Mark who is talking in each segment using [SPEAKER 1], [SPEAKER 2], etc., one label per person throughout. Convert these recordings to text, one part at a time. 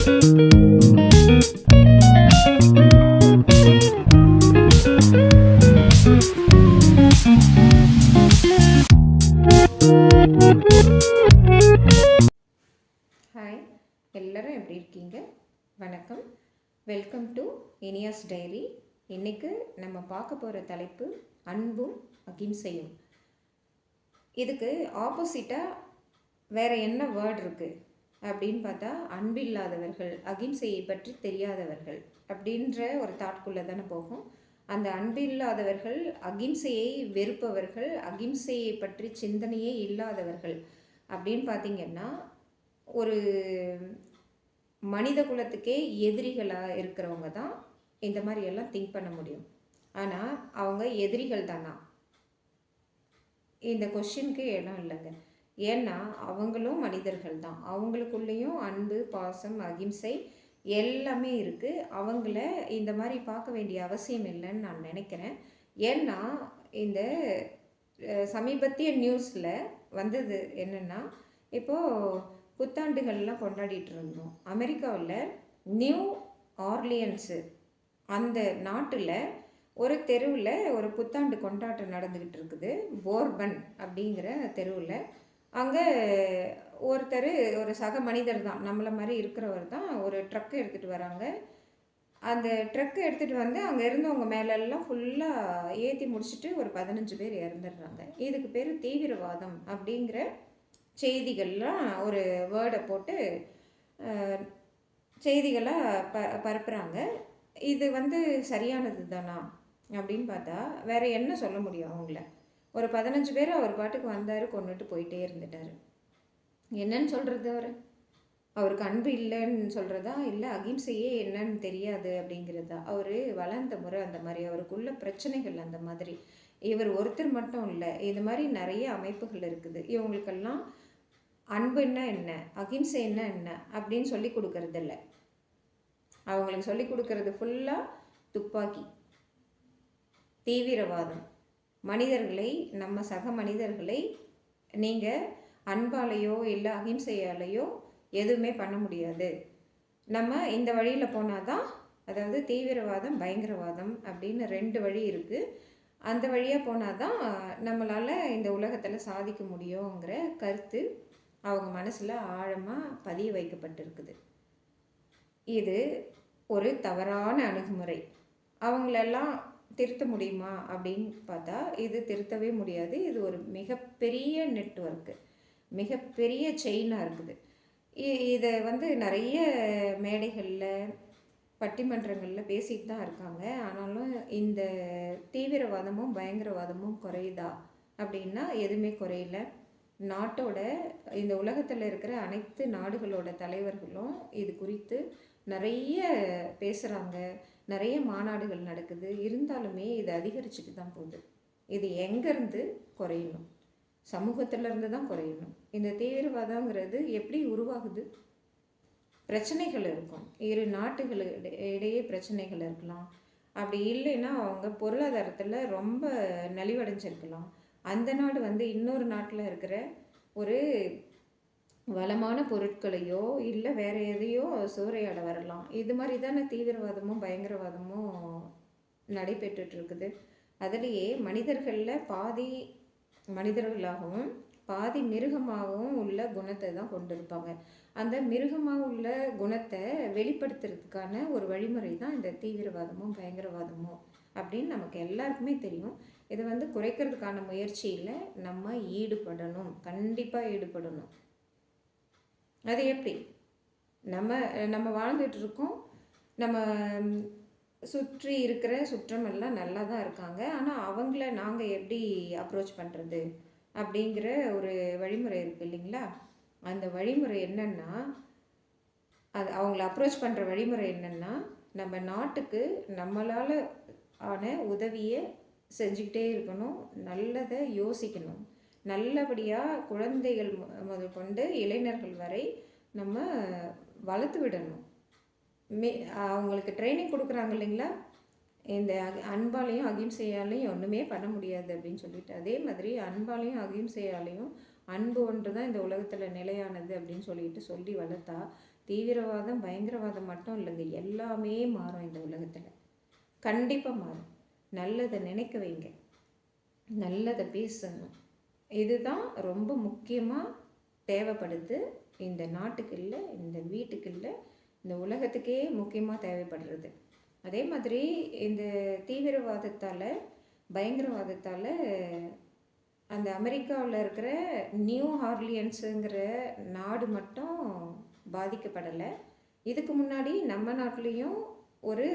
[SPEAKER 1] Hi, எல்லோரும் எப்படி இருக்கீங்க? வணக்கம். Welcome to Iniya's diary. இன்றைக்கு நம்ம பார்க்க போகிற தலைப்பு அன்பும் அகிம்சையும். இதுக்கு ஆப்போசிட்டாக வேறு என்ன வேர்டு இருக்குது அப்படின்னு பார்த்தா, அன்பில்லாதவர்கள், அகிம்சையை பற்றி தெரியாதவர்கள் அப்படின்ற ஒரு தாட்குள்ளே தானே போகும். அந்த அன்பில்லாதவர்கள், அகிம்சையை வெறுப்பவர்கள், அகிம்சையை பற்றி சிந்தனையே இல்லாதவர்கள் அப்படின்னு பார்த்திங்கன்னா, ஒரு மனித குலத்துக்கே எதிரிகளாக இருக்கிறவங்க தான் இந்த மாதிரி எல்லாம் திங்க் பண்ண முடியும். ஆனால் அவங்க எதிரிகள் தானா? இந்த கொஷினுக்கு இடம் இல்லைங்க. ஏன்னா அவங்களும் மனிதர்கள் தான். அவங்களுக்குள்ளேயும் அன்பு, பாசம், அகிம்சை எல்லாமே இருக்குது. அவங்கள இந்த மாதிரி பார்க்க வேண்டிய அவசியம் இல்லைன்னு நான் நினைக்கிறேன். ஏன்னா இந்த சமீபத்திய நியூஸில் வந்தது என்னென்னா, இப்போது புத்தாண்டுகள்லாம் கொண்டாடிட்டு இருந்தோம். அமெரிக்காவில் நியூ ஆர்லியன்ஸு அந்த நாட்டில் ஒரு தெருவில் ஒரு புத்தாண்டு கொண்டாட்டம் நடந்துக்கிட்டு இருக்குது. போர்பன் அப்படிங்கிற தெருவில். அங்கே ஒருத்தர், ஒரு சக மனிதர் தான், நம்மளை மாதிரி இருக்கிறவர் தான், ஒரு ட்ரக்கு எடுத்துகிட்டு வராங்க. அந்த ட்ரக்கு எடுத்துகிட்டு வந்து அங்கே இருந்தவங்க மேலெல்லாம் ஃபுல்லாக ஏற்றி முடிச்சுட்டு ஒரு 15 பேர் இறந்துடுறாங்க. இதுக்கு பேர் தீவிரவாதம் அப்படிங்கிற செய்திகள்லாம் ஒரு வேர்டை போட்டு செய்திகளாக பரப்புகிறாங்க. இது சரியானது தானா அப்படின்னு பார்த்தா வேறு என்ன சொல்ல முடியும் அவங்கள? ஒரு 15 பேர் அவர் பாட்டுக்கு வந்தார், கொண்டுட்டு போயிட்டே இருந்துட்டார். என்னன்னு சொல்கிறது? அவருக்கு அன்பு இல்லைன்னு சொல்கிறதா, இல்லை அகிம்சையே என்னன்னு தெரியாது அப்படிங்கிறதா? அவர் வளர்ந்த முறை அந்த மாதிரி, அவருக்குள்ள பிரச்சனைகள் அந்த மாதிரி. இவர் ஒருத்தர் மட்டும் இல்லை, இது மாதிரி நிறைய அமைப்புகள் இருக்குது. இவங்களுக்கெல்லாம் அன்புன்னா என்ன, அகிம்சைன்னா என்ன அப்படின்னு சொல்லி கொடுக்கறதில்ல. அவங்களுக்கு சொல்லி கொடுக்கறது ஃபுல்லாக துப்பாக்கி, தீவிரவாதம். மனிதர்களை, நம்ம சக மனிதர்களை நீங்கள் அன்பாலேயோ இல்லை அகிம்சையாலேயோ எதுவுமே பண்ண முடியாது. நம்ம இந்த வழியில் போனால் தான், அதாவது தீவிரவாதம், பயங்கரவாதம் அப்படின்னு 2 வழி இருக்குது. அந்த வழியாக போனால் தான் நம்மளால் இந்த உலகத்தில் சாதிக்க முடியுங்கிற கருத்து அவங்க மனசில் ஆழமாக பதிய வைக்கப்பட்டிருக்குது. இது ஒரு தவறான அணுகுமுறை. அவங்களெல்லாம் திருத்த முடியுமா அப்படின்னு பார்த்தா இது திருத்தவே முடியாது. இது ஒரு மிகப்பெரிய நெட்வொர்க்கு, மிகப்பெரிய செயினாக இருக்குது. இதை நிறைய மேடைகளில், பட்டிமன்றங்களில் பேசிட்டு தான் இருக்காங்க. ஆனாலும் இந்த தீவிரவாதமும் பயங்கரவாதமும் குறையுதா அப்படின்னா எதுவுமே குறையல. நாட்டோட, இந்த உலகத்தில் இருக்கிற அனைத்து நாடுகளோட தலைவர்களும் இது குறித்து நிறைய பேசுகிறாங்க. நிறைய மாநாடுகள் நடக்குது. இருந்தாலுமே இது அதிகரிச்சுட்டு தான் போகுது. இது எங்கேருந்து குறையணும்? சமூகத்திலேருந்து தான் குறையணும். இந்த தீவிரவாதங்கிறது எப்படி உருவாகுது? பிரச்சனைகள் இருக்கும். இரு நாட்டுகள் இடையே பிரச்சனைகள் இருக்கலாம். அப்படி இல்லைன்னா அவங்க பொருளாதாரத்தில் ரொம்ப நலிவடைஞ்சிருக்கலாம். அந்த நாடு இன்னொரு நாட்டில் இருக்கிற ஒரு வளமான பொருட்களையோ இல்லை வேறு எதையோ சூறையாட வரலாம். இது மாதிரி தானே தீவிரவாதமும் பயங்கரவாதமும் நடைபெற்றுட்ருக்குது. அதுலேயே மனிதர்களில் பாதி மனிதர்களாகவும் பாதி மிருகமாகவும் உள்ள குணத்தை தான் கொண்டு இருப்பாங்க. அந்த மிருகமாக உள்ள குணத்தை வெளிப்படுத்துறதுக்கான ஒரு வழிமுறை தான் இந்த தீவிரவாதமும் பயங்கரவாதமும் அப்படின்னு நமக்கு எல்லாருக்குமே தெரியும். இதை குறைக்கிறதுக்கான முயற்சியில் நம்ம ஈடுபடணும், கண்டிப்பாக ஈடுபடணும். அது எப்படி? நம்ம வாழ்ந்துட்டு இருக்கோம். நம்ம சுற்றி இருக்கிற சுற்றமெல்லாம் நல்லா தான் இருக்காங்க. ஆனால் அவங்கள நாங்கள் எப்படி அப்ரோச் பண்ணுறது அப்படிங்கிற ஒரு வழிமுறை இருக்குது இல்லைங்களா? அந்த வழிமுறை என்னென்னா, அது அவங்கள அப்ரோச் பண்ணுற வழிமுறை என்னென்னா, நம்ம நாட்டுக்கு நம்மளால் ஆன உதவியை செஞ்சுக்கிட்டே இருக்கணும். நல்லதை யோசிக்கணும். நல்லபடியாக குழந்தைகள் முதல் கொண்டு இளைஞர்கள் வரை நம்ம வளர்த்து விடணும். அவங்களுக்கு ட்ரைனிங் கொடுக்குறாங்க இல்லைங்களா? இந்த அன்பாலையும் அகிம்சையாலையும் ஒன்றுமே பண்ண முடியாது அப்படின்னு சொல்லிட்டு, அதே மாதிரி அன்பாலையும் அகிம்சையாலையும், அன்பு ஒன்று தான் இந்த உலகத்தில் நிலையானது அப்படின்னு சொல்லி வளர்த்தா தீவிரவாதம் பயங்கரவாதம் மட்டும் இல்லைங்க, எல்லாமே மாறும் இந்த உலகத்தில். கண்டிப்பாக மாறும். நல்லதை நினைக்க வைங்க, நல்லதை பேசணும். இதுதான் ரொம்ப முக்கியமாக தேவைப்படுது. இந்த நாட்டுக்கு இல்லை, இந்த வீட்டுக்கு இல்லை, இந்த உலகத்துக்கே முக்கியமாக தேவைப்படுறது. அதே மாதிரி இந்த தீவிரவாதத்தால் பயங்கரவாதத்தால் அந்த அமெரிக்காவில் இருக்கிற நியூ ஆர்லியன்ஸுங்கிற நாடு மட்டும் பாதிக்கப்படலை. இதுக்கு முன்னாடி நம்ம நாட்டிலையும் ஒரு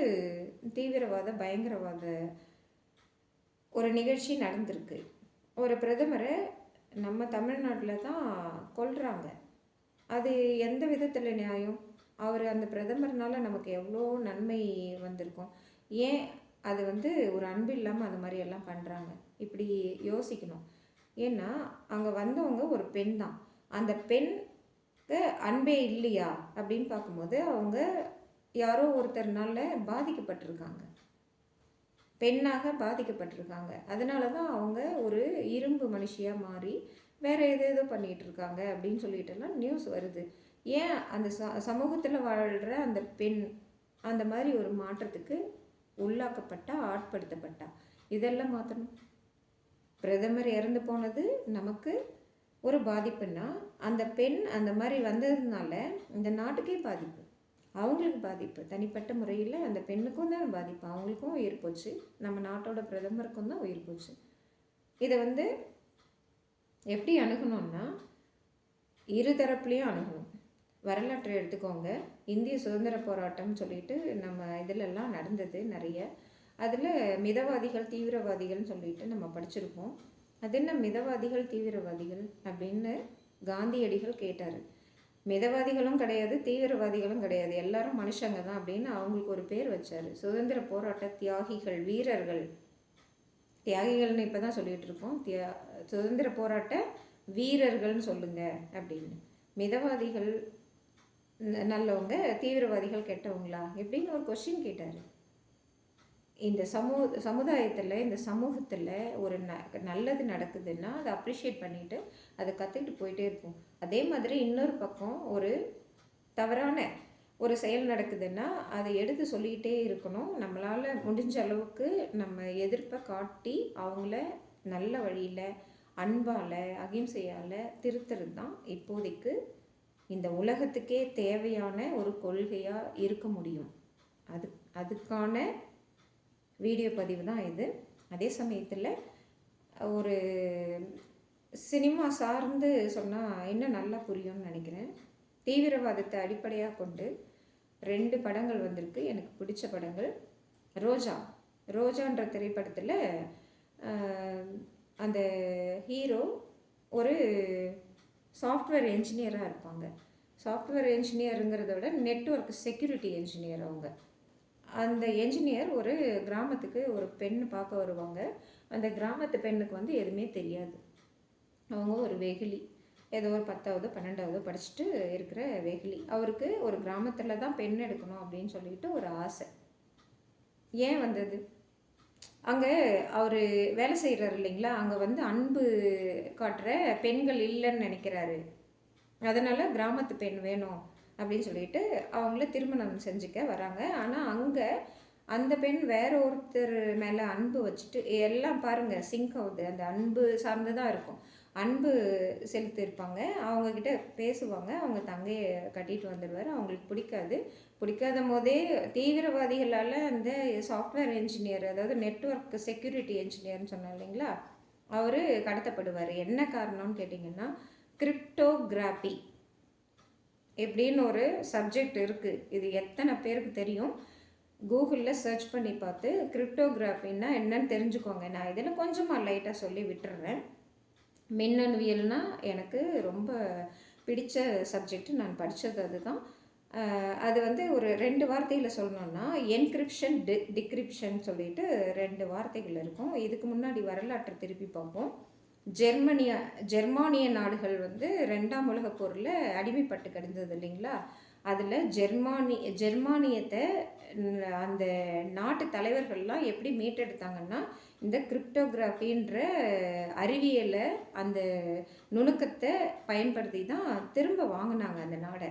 [SPEAKER 1] தீவிரவாத பயங்கரவாத ஒரு நிகழ்ச்சி நடந்திருக்கு. ஒரு பிரதமரை நம்ம தமிழ்நாட்டில் தான் கொல்றாங்க. அது எந்த விதத்தில் நியாயம்? அவர் அந்த பிரதமர்னால நமக்கு எவ்வளோ நன்மை வந்திருக்கும். ஏன் அது ஒரு அன்பு இல்லாமல் அந்த மாதிரியெல்லாம் பண்ணுறாங்க? இப்படி யோசிக்கணும். ஏன்னா அங்கே வந்தவங்க ஒரு பெண் தான். அந்த பெண்க்கு அன்பே இல்லையா அப்படின்னு பார்க்கும்போது அவங்க யாரோ ஒருத்தர்னால பாதிக்கப்பட்டிருக்காங்க, பெண்ணாக பாதிக்கப்பட்டிருக்காங்க. அதனால தான் அவங்க ஒரு இரும்பு மனுஷியாக மாறி வேறு ஏதேதோ பண்ணிகிட்டு இருக்காங்க அப்படின்னு சொல்லிட்டுலாம் நியூஸ் வருது. ஏன் அந்த சமூகத்தில் வாழ்கிற அந்த பெண் அந்த மாதிரி ஒரு மாற்றத்துக்கு உள்ளாக்கப்பட்டா, ஆட்படுத்தப்பட்டா? இதெல்லாம் மாற்றணும். பிரதமர் இறந்து போனது நமக்கு ஒரு பாதிப்புன்னா, அந்த பெண் அந்த மாதிரி வந்ததுனால இந்த நாட்டுக்கே பாதிப்பு, அவங்களுக்கு பாதிப்பு. தனிப்பட்ட முறையில் அந்த பெண்ணுக்கும் தான் பாதிப்பு, அவங்களுக்கும் உயிர் போச்சு, நம்ம நாட்டோட பிரதமருக்கும் தான் உயிர் போச்சு. இதை எப்படி அணுகணும்னா இருதரப்புலேயும் அணுகணும். வரலாற்றை எடுத்துக்கோங்க. இந்திய சுதந்திர போராட்டம்னு சொல்லிட்டு நம்ம இதிலெல்லாம் நடந்தது நிறைய. அதில் மிதவாதிகள் தீவிரவாதிகள்னு சொல்லிட்டு நம்ம படிச்சிருப்போம். அது என்ன மிதவாதிகள் தீவிரவாதிகள் அப்படின்னு காந்தியடிகள் கேட்டார். மிதவாதிகளும் கிடையாது, தீவிரவாதிகளும் கிடையாது, எல்லாரும் மனுஷங்க தான் அப்படின்னு அவங்களுக்கு ஒரு பேர் வச்சார். சுதந்திர போராட்ட தியாகிகள், வீரர்கள். தியாகிகள்னு இப்போ தான் சொல்லிகிட்டு இருக்கோம். சுதந்திர போராட்ட வீரர்கள்னு சொல்லுங்க அப்படின்னு. மிதவாதிகள் நல்லவங்க, தீவிரவாதிகள் கெட்டவங்களா எப்படின்னு ஒரு கொஸ்டின் கேட்டார். இந்த சமுதாயத்தில், இந்த சமூகத்தில் ஒரு நல்லது நடக்குதுன்னா அதை அப்ரிஷியேட் பண்ணிவிட்டு அதை கற்றுக்கிட்டு போயிட்டே இருப்போம். அதே மாதிரி இன்னொரு பக்கம் ஒரு தவறான ஒரு செயல் நடக்குதுன்னா அதை எடுத்து சொல்லிக்கிட்டே இருக்கணும். நம்மளால் முடிஞ்ச அளவுக்கு நம்ம எதிர்ப்பை காட்டி அவங்கள நல்ல வழியில் அன்பால் அகிம்சையால் திருத்துறது தான் இப்போதைக்கு இந்த உலகத்துக்கே தேவையான ஒரு கொள்கையாக இருக்க முடியும். அதுக்கான வீடியோ பதிவு தான் இது. அதே சமயத்தில் ஒரு சினிமா சார்ந்து சொன்னால் இன்னும் நல்லா புரியும்னு நினைக்கிறேன். தீவிரவாதத்தை அடிப்படையாக கொண்டு 2 படங்கள் வந்திருக்கு, எனக்கு பிடிச்ச படங்கள். ரோஜான்ற திரைப்படத்தில் அந்த ஹீரோ ஒரு சாஃப்ட்வேர் என்ஜினியராக இருப்பாங்க. சாஃப்ட்வேர் என்ஜினியருங்கிறத விட நெட்வொர்க் செக்யூரிட்டி என்ஜினியர் அவங்க. அந்த என்ஜினியர் ஒரு கிராமத்துக்கு ஒரு பெண் பார்க்க வருவாங்க. அந்த கிராமத்து பெண்ணுக்கு எதுவுமே தெரியாது. அவங்க ஒரு வெகுளி, ஏதோ ஒரு 10வது 12வது படிச்சுட்டு இருக்கிற வெகுளி. அவருக்கு ஒரு கிராமத்தில் தான் பெண் எடுக்கணும் அப்படின்னு சொல்லிட்டு ஒரு ஆசை. ஏன் வந்தது? அங்கே அவர் வேலை செய்கிறார் இல்லைங்களா, அங்கே அன்பு காட்டுற பெண்கள் இல்லைன்னு நினைக்கிறாரு. அதனால் கிராமத்து பெண் வேணும் அப்படின்னு சொல்லிட்டு அவங்கள திருமணம் செஞ்சுக்க வராங்க. ஆனால் அங்கே அந்த பெண் வேற ஒருத்தர் மேலே அன்பு வச்சுட்டு எல்லாம் பாருங்கள் சிங்க் ஆகுது. அந்த அன்பு சார்ந்து தான் இருக்கும். அன்பு செலுத்தியிருப்பாங்க, அவங்கக்கிட்ட பேசுவாங்க. அவங்க தங்கையை கட்டிட்டு வந்துடுவார். அவங்களுக்கு பிடிக்காத போதே தீவிரவாதிகளால் அந்த சாஃப்ட்வேர் என்ஜினியர், அதாவது நெட்வொர்க் செக்யூரிட்டி என்ஜினியர்னு சொன்னார் இல்லைங்களா, அவர் கடத்தப்படுவார். என்ன காரணம்னு கேட்டிங்கன்னா, கிரிப்டோகிராஃபி எப்படின்னு ஒரு சப்ஜெக்ட் இருக்குது. இது எத்தனை பேருக்கு தெரியும்? கூகுளில் சர்ச் பண்ணி பார்த்து கிரிப்டோகிராஃபின்னா என்னன்னு தெரிஞ்சுக்கோங்க. நான் இதில் கொஞ்சமாக லைட்டாக சொல்லி விட்டுறேன். மின்னணுவியல்னா எனக்கு ரொம்ப பிடிச்ச சப்ஜெக்ட், நான் படித்தது அதுதான். அது ஒரு 2 வார்த்தையில் சொல்லணுன்னா என்கிரிப்ஷன் டிக்ரிப்ஷன் சொல்லிட்டு 2 வார்த்தைகள் இருக்கும். இதுக்கு முன்னாடி வரலாற்றை திருப்பி பார்ப்போம். ஜெர்மானிய நாடுகள் 2ஆம் உலகப் போரில் அடிமைப்பட்டு கிடந்தது இல்லைங்களா, அதில் ஜெர்மானியத்தை அந்த நாட்டு தலைவர்கள்லாம் எப்படி மீட்டெடுத்தாங்கன்னா இந்த கிரிப்டோகிராஃபின்ற அறிவியலை, அந்த நுணுக்கத்தை பயன்படுத்தி தான் திரும்ப வாங்கினாங்க அந்த நாடை.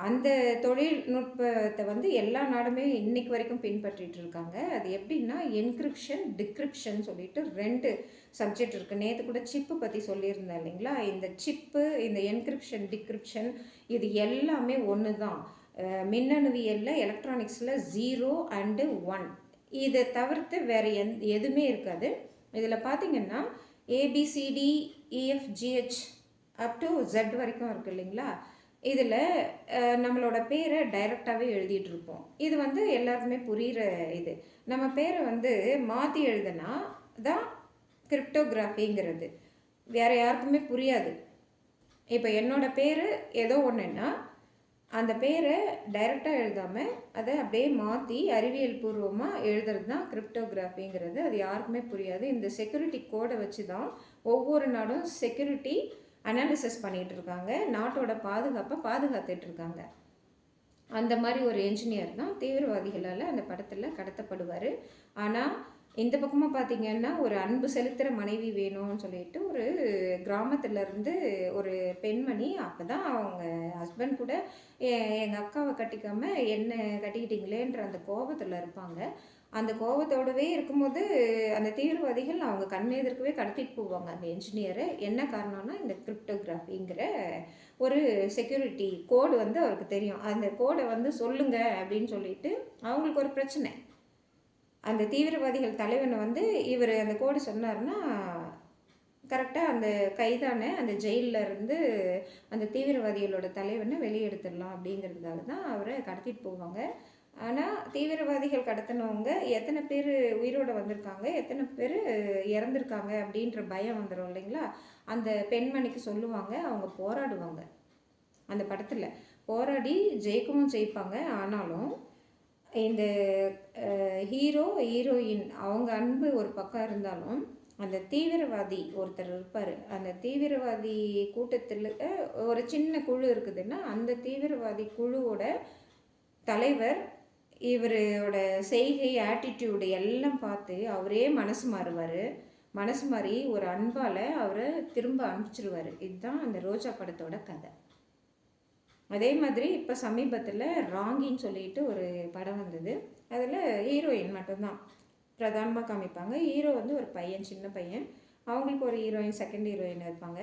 [SPEAKER 1] அந்த தொழில்நுட்பத்தை வந்து எல்லா நாடுமே இன்னைக்கு வரைக்கும் பின்பற்றிட்டு இருக்காங்க. அது எப்படின்னா என்கிரிப்ஷன், டிக்ரிப்ஷன் சொல்லிட்டு 2 சப்ஜெக்ட் இருக்குது. நேற்று கூட சிப்பு பற்றி சொல்லியிருந்தேன் இல்லைங்களா? இந்த சிப்பு, இந்த என்கிரிப்ஷன், டிக்ரிப்ஷன் இது எல்லாமே ஒன்று தான். மின்னணுவியலில் எலக்ட்ரானிக்ஸில் 0 அண்டு 1 இதை தவிர்த்து வேறு எதுவுமே இருக்காது. இதில் பார்த்தீங்கன்னா A B C D E F G H up to Z வரைக்கும் இருக்குது இல்லைங்களா? இதில் நம்மளோட பேரை டைரெக்டாகவே எழுதிட்டுருப்போம். இது வந்து எல்லாருக்குமே புரிகிற இது. நம்ம பேரை வந்து மாற்றி எழுதுனா தான் கிரிப்டோகிராஃபிங்கிறது. வேறு யாருக்குமே புரியாது. இப்போ என்னோடய பேர் ஏதோ ஒன்றுன்னா அந்த பேரை டைரெக்டாக எழுதாமல் அதை அப்படியே மாற்றி அறிவியல் பூர்வமாக எழுதுறது தான் கிரிப்டோகிராஃபிங்கிறது. அது யாருக்குமே புரியாது. இந்த செக்யூரிட்டி கோடை வச்சு தான் ஒவ்வொரு நாடும் செக்யூரிட்டி அனாலிசிஸ் பண்ணிகிட்டு இருக்காங்க, நாட்டோட பாதுகாப்பை பாதுகாத்துட்டு இருக்காங்க. அந்த மாதிரி ஒரு என்ஜினியர் தான் தீவிரவாதிகளால் அந்த படத்தில் கடத்தப்படுவார். ஆனால் இந்த பக்கமாக பார்த்திங்கன்னா ஒரு அன்பு செலுத்துகிற மனைவி வேணும்னு சொல்லிட்டு ஒரு கிராமத்துலேருந்து ஒரு பெண்மணி, அப்போ தான் அவங்க ஹஸ்பண்ட் கூட எங்கள் அக்காவை கட்டிக்காமல் என்ன கட்டிக்கிட்டீங்களேன்ற அந்த கோபத்தில் இருப்பாங்க. அந்த கோபத்தோடவே இருக்கும்போது அந்த தீவிரவாதிகள் அவங்க கண்ணெதிர்க்கவே கடத்திட்டு போவாங்க அந்த என்ஜினியரை. என்ன காரணம்னா இந்த கிரிப்டோகிராஃபிங்கிற ஒரு செக்யூரிட்டி கோடு வந்து அவருக்கு தெரியும். அந்த கோடை வந்து சொல்லுங்க அப்படின்னு சொல்லிட்டு அவங்களுக்கு ஒரு பிரச்சனை. அந்த தீவிரவாதிகள் தலைவனை வந்து இவர் அந்த கோடு சொன்னார்னா கரெக்டாக அந்த கைதான அந்த ஜெயிலில் இருந்து அந்த தீவிரவாதிகளோட தலைவனை வெளியெடுத்துடலாம் அப்படிங்கிறதுக்காக தான் அவரை கடத்திட்டு போவாங்க. ஆனால் தீவிரவாதிகள் கடத்தினவங்க எத்தனை பேர் உயிரோடு வந்திருக்காங்க, எத்தனை பேர் இறந்துருக்காங்க அப்படின்ற பயம் வந்துடும் இல்லைங்களா? அந்த பெண்மணிக்கு சொல்லுவாங்க. அவங்க போராடுவாங்க. அந்த படத்தில் போராடி ஜெயிக்கவும் ஜெயிப்பாங்க. ஆனாலும் இந்த ஹீரோ ஹீரோயின் அவங்க அன்பு ஒரு பக்கம் இருந்தாலும் அந்த தீவிரவாதி ஒருத்தர் இருப்பார். அந்த தீவிரவாதி கூட்டத்தில் ஒரு சின்ன குழு இருக்குதுன்னா அந்த தீவிரவாதி குழுவோட தலைவர் இவரோட செய்கை, ஆட்டிடியூடு எல்லாம் பார்த்து அவரே மனசு மாறுவார். மனசு மாறி ஒரு அன்பால் அவரை திரும்ப அனுப்பிச்சிருவார். இதுதான் அந்த ரோஜா படத்தோட கதை. அதே மாதிரி இப்போ சமீபத்தில் ராங்கின்னு சொல்லிட்டு ஒரு படம் வந்தது. அதில் ஹீரோயின் மட்டும்தான் பிரதானமாக காமிப்பாங்க. ஹீரோ வந்து ஒரு பையன், சின்ன பையன். அவங்களுக்கு ஒரு ஹீரோயின், செகண்ட் ஹீரோயின் இருப்பாங்க.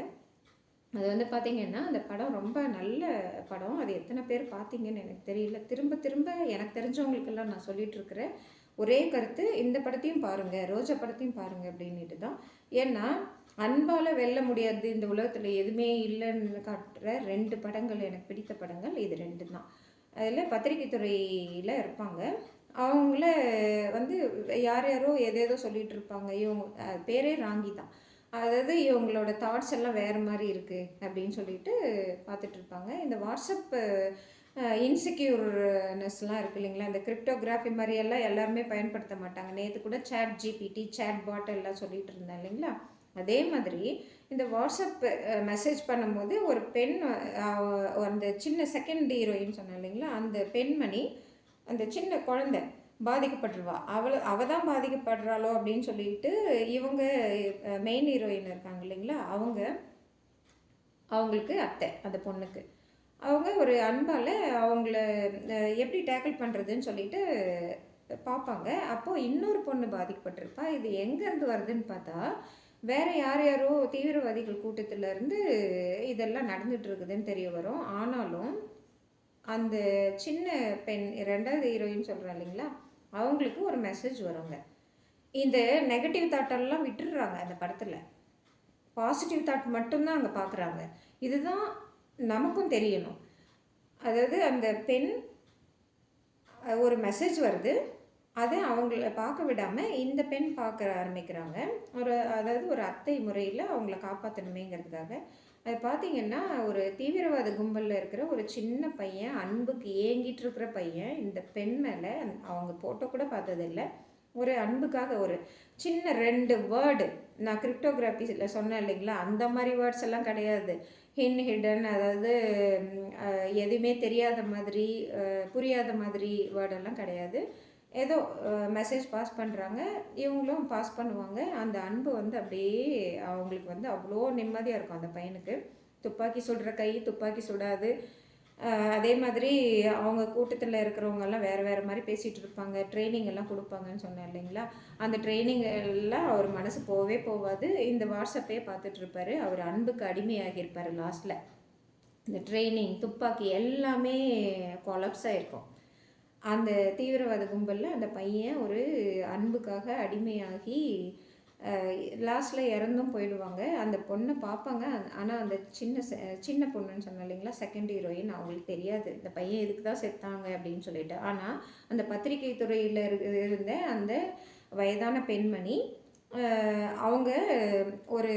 [SPEAKER 1] அது வந்து பார்த்திங்கன்னா அந்த படம் ரொம்ப நல்ல படம். அது எத்தனை பேர் பார்த்தீங்கன்னு எனக்கு தெரியல. திரும்ப திரும்ப எனக்கு தெரிஞ்சவங்களுக்கெல்லாம் நான் சொல்லிகிட்ருக்கிறேன் ஒரே கருத்து, இந்த படத்தையும் பாருங்கள், ரோஜா படத்தையும் பாருங்கள் அப்படின்ட்டு தான். ஏன்னா அன்பால் வெல்ல முடியாது இந்த உலகத்தில் எதுவுமே இல்லைன்னு காட்டுற 2 படங்கள் எனக்கு பிடித்த படங்கள் இது 2 தான். அதில் பத்திரிகை துறையில் இருப்பாங்க. அவங்கள வந்து யார் யாரோ எதேதோ சொல்லிகிட்டு இருப்பாங்க. இவங்க பேரே ராங்கி தான். அதாவது இவங்களோட தாட்ஸ் எல்லாம் வேறு மாதிரி இருக்குது அப்படின்னு சொல்லிட்டு பார்த்துட்ருப்பாங்க. இந்த வாட்ஸ்அப் இன்செக்யூர்னஸ்லாம் இருக்குது இல்லைங்களா? இந்த கிரிப்டோகிராஃபி மாதிரியெல்லாம் எல்லாருமே பயன்படுத்த மாட்டாங்க. நேற்று கூட சேட் ஜிபிடி, சேட் பாட் எல்லாம் சொல்லிகிட்டு இருந்தேன் இல்லைங்களா? அதே மாதிரி இந்த வாட்ஸ்அப் மெசேஜ் பண்ணும்போது ஒரு பெண், அந்த சின்ன செகண்ட் ஹீரோயின் சொன்னேன் இல்லைங்களா? அந்த பெண்மணி, அந்த சின்ன குழந்தை பாதிக்கப்பட்டுருவா. அவள் தான் பாதிக்கப்படுறாளோ அப்படின்னு சொல்லிட்டு இவங்க மெயின் ஹீரோயின் இருக்காங்க இல்லைங்களா? அவங்களுக்கு அத்தை, அந்த பொண்ணுக்கு அவங்க ஒரு அன்பால் அவங்கள எப்படி டேக்கிள் பண்ணுறதுன்னு சொல்லிட்டு பார்ப்பாங்க. அப்போது இன்னொரு பொண்ணு பாதிக்கப்பட்டிருப்பா. இது எங்கேருந்து வருதுன்னு பார்த்தா வேறு யாரோ தீவிரவாதிகள் கூட்டத்திலேருந்து இதெல்லாம் நடந்துகிட்டு இருக்குதுன்னு தெரிய வரும். ஆனாலும் அந்த சின்ன பெண், 2வது ஹீரோயின் சொல்கிறேன் இல்லைங்களா, அவங்களுக்கு ஒரு மெசேஜ் வருங்க. இந்த நெகட்டிவ் தாட்டெல்லாம் விட்டுடுறாங்க அந்த படத்தில். பாசிட்டிவ் தாட் மட்டும்தான் அங்கே பார்க்குறாங்க. இதுதான் நமக்கும் தெரியணும். அதாவது அந்த பெண் ஒரு மெசேஜ் வருது, அதை அவங்கள பார்க்க விடாமல் இந்த பெண் பார்க்க ஆரம்பிக்கிறாங்க. அதாவது ஒரு அத்தை முறையில் அவங்கள காப்பாற்றணுமேங்கிறதுக்காக. அது பார்த்திங்கன்னா ஒரு தீவிரவாத கும்பலில் இருக்கிற ஒரு சின்ன பையன், அன்புக்கு ஏங்கிட்டு இருக்கிற பையன், இந்த பெண் மேலே அவங்க ஃபோட்டோ கூட பார்த்ததில்லை, ஒரு அன்புக்காக ஒரு சின்ன 2 வேர்டு, நான் கிரிப்டோகிராஃபியில் சொன்னேன் இல்லைங்களா, அந்த மாதிரி வேர்ட்ஸ் எல்லாம் கிடையாது. ஹிடன், அதாவது எதுவுமே தெரியாத மாதிரி, புரியாத மாதிரி வேர்டெல்லாம் கிடையாது. ஏதோ மெசேஜ் பாஸ் பண்ணுறாங்க, இவங்களும் பாஸ் பண்ணுவாங்க. அந்த அன்பு வந்து அப்படியே அவங்களுக்கு வந்து அவ்வளோ நிம்மதியாக இருக்கும் அந்த பையனுக்கு. துப்பாக்கி சுடுற கை துப்பாக்கி சுடாது, அதே மாதிரி அவங்க கூட்டத்தில் இருக்கிறவங்கெல்லாம் வேறு வேறு மாதிரி பேசிகிட்டு இருப்பாங்க. ட்ரைனிங் எல்லாம் கொடுப்பாங்கன்னு சொன்னேன் இல்லைங்களா? அந்த ட்ரைனிங் எல்லாம் அவர் மனசு போகவே போகாது. இந்த வாட்ஸ்அப்பே பார்த்துட்ருப்பாரு. அவர் அன்புக்கு அடிமையாகியிருப்பார் லாஸ்ட்டில். இந்த ட்ரைனிங், துப்பாக்கி எல்லாமே கொலாப்ஸ் ஆகிருக்கும். அந்த தீவிரவாத கும்பலில் அந்த பையன் ஒரு அன்புக்காக அடிமையாகி லாஸ்ட்டில் இறந்தும் போயிடுவாங்க. அந்த பொண்ணை பார்ப்பாங்க. ஆனால் அந்த சின்ன பொண்ணுன்னு சொன்னேன் இல்லைங்களா, செகண்ட் ஹீரோயின், அவங்களுக்கு தெரியாது இந்த பையன் இதுக்கு தான் செத்தாங்க அப்படின்னு சொல்லிட்டு. ஆனால் அந்த பத்திரிகை துறையில் இருந்த அந்த வயதான பெண்மணி அவங்க ஒரு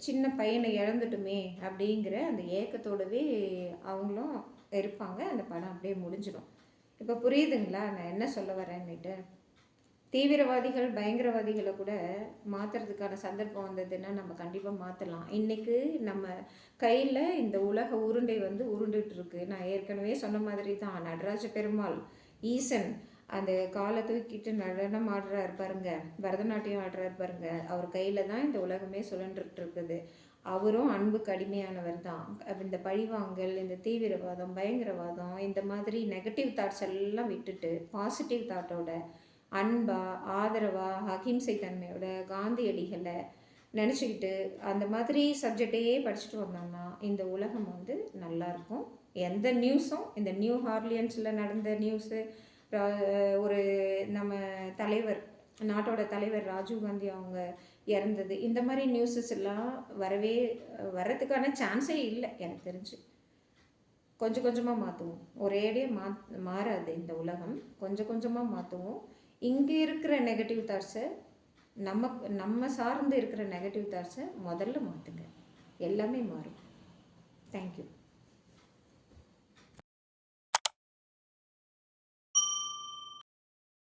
[SPEAKER 1] சின்ன பையனை இழந்துட்டுமே அப்படிங்கிற அந்த ஏக்கத்தோடவே அவங்களும் இருப்பாங்க. அந்த படம் அப்படியே முடிஞ்சிடும். இப்போ புரியுதுங்களா நான் என்ன சொல்ல வரேன்னுட்டு? தீவிரவாதிகள், பயங்கரவாதிகளை கூட மாற்றுறதுக்கான சந்தர்ப்பம் வந்ததுன்னா நம்ம கண்டிப்பாக மாற்றலாம். இன்றைக்கி நம்ம கையில் இந்த உலக உருண்டை உருண்டுட்டு இருக்கு. நான் ஏற்கனவே சொன்ன மாதிரி தான், நடராஜ பெருமாள், ஈசன் அந்த காலை தூக்கிட்டு நடனம் ஆடுறாரு பாருங்க, பரதநாட்டியம் ஆடுறாரு பாருங்க, அவர் கையில் தான் இந்த உலகமே சுழன்றுட்டு இருக்குது. அவரும் அன்புக்கு அடிமையானவர் தான். இந்த பழிவாங்கல், இந்த தீவிரவாதம், பயங்கரவாதம், இந்த மாதிரி நெகட்டிவ் தாட்ஸ் எல்லாம் விட்டுட்டு பாசிட்டிவ் தாட்டோட அன்பா, ஆதரவா, அகிம்சை தன்மையோட காந்தியடிகளை நினச்சிக்கிட்டு அந்த மாதிரி சப்ஜெக்டையே படிச்சுட்டு வந்தோம்னா இந்த உலகம் நல்லாயிருக்கும். எந்த நியூஸும், இந்த நியூ ஹார்லியன்ஸில் நடந்த நியூஸு, ஒரு நம்ம தலைவர், நாட்டோட தலைவர் ராஜீவ்காந்தி அவங்க இறந்தது, இந்த மாதிரி நியூஸஸ் எல்லாம் வர்றதுக்கான சான்ஸே இல்லை எனக்கு தெரிஞ்சு. கொஞ்சம் கொஞ்சமாக மாற்றுவோம். ஒரேடியாக மாறாது இந்த உலகம். கொஞ்சம் கொஞ்சமாக மாற்றுவோம். இங்கே இருக்கிற நெகட்டிவ் தாட்ஸை, நம்ம சார்ந்து இருக்கிற நெகட்டிவ் தாட்ஸை முதல்ல மாற்றுங்க. எல்லாமே மாறும். தேங்க்யூ.